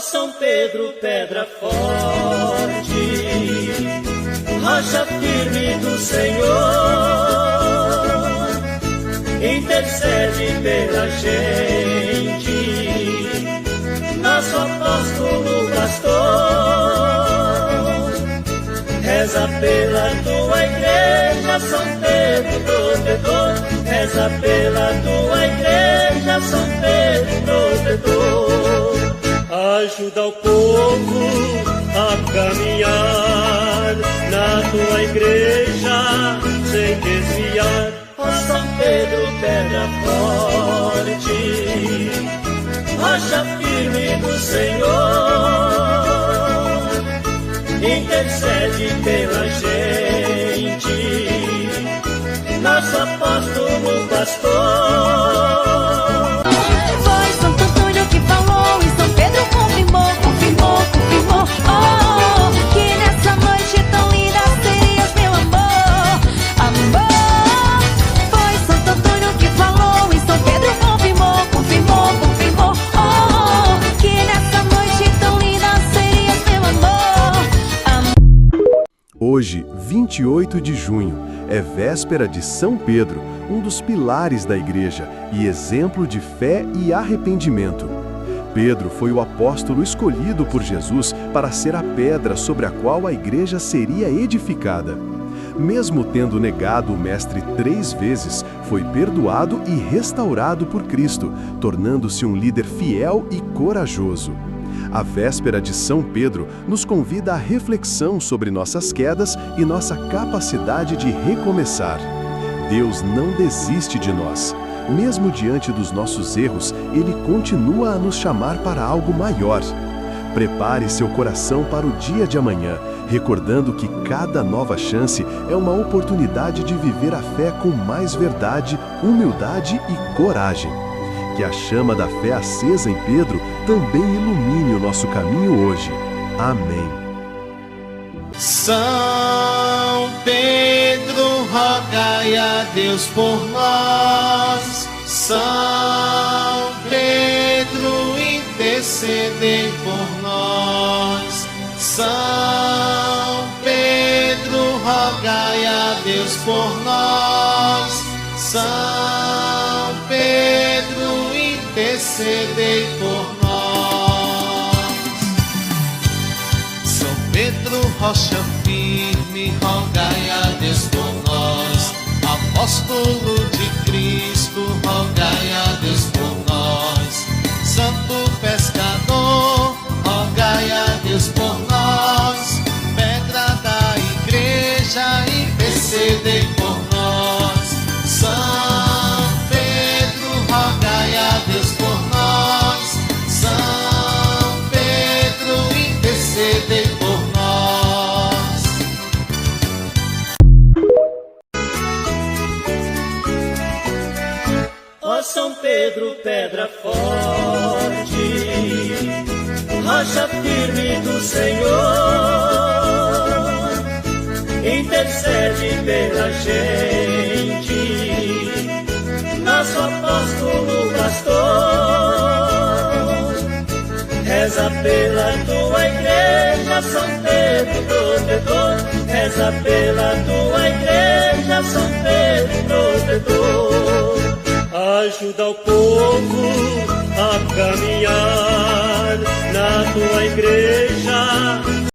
São Pedro, pedra forte, rocha firme do Senhor, intercede pela gente, nosso apóstolo pastor, reza pela tua igreja, São Pedro protetor, reza pela tua igreja, São Pedro protetor. Ajuda o povo a caminhar na tua igreja sem desviar. Ó São Pedro, pedra forte, rocha firme do Senhor, intercede pela gente, nosso apóstolo pastor. Que nessa noite tão linda serias meu amor, amor. Foi Santo Antônio que falou e São Pedro confirmou, confirmou, confirmou. Oh, que nessa noite tão linda serias meu amor, amor. Hoje, 28 de junho, é véspera de São Pedro, um dos pilares da igreja e exemplo de fé e arrependimento. Pedro foi o apóstolo escolhido por Jesus para ser a pedra sobre a qual a igreja seria edificada. Mesmo tendo negado o Mestre 3 vezes, foi perdoado e restaurado por Cristo, tornando-se um líder fiel e corajoso. A véspera de São Pedro nos convida à reflexão sobre nossas quedas e nossa capacidade de recomeçar. Deus não desiste de nós. Mesmo diante dos nossos erros, Ele continua a nos chamar para algo maior. Prepare seu coração para o dia de amanhã, recordando que cada nova chance é uma oportunidade de viver a fé com mais verdade, humildade e coragem. Que a chama da fé acesa em Pedro também ilumine o nosso caminho hoje. Amém. São Pedro, rogai a Deus por nós. São Pedro, intercedei por nós. São Pedro, rogai a Deus por nós. São Pedro, intercedei por nós. São Pedro, rocha firme, rogai a Deus por nós. Apóstolo de Cristo, rogai a Deus por nós. Santo pescador, rogai a Deus por nós. Pedra da igreja, intercedei por nós. São Pedro, rogai a Deus por nós. São Pedro, intercedei por nós. Ó São Pedro, pedra forte, rocha firme do Senhor, intercede pela gente, nosso apóstolo pastor, reza pela tua igreja, São Pedro protetor, reza pela tua igreja, São Pedro protetor. Ajuda o povo a caminhar na tua igreja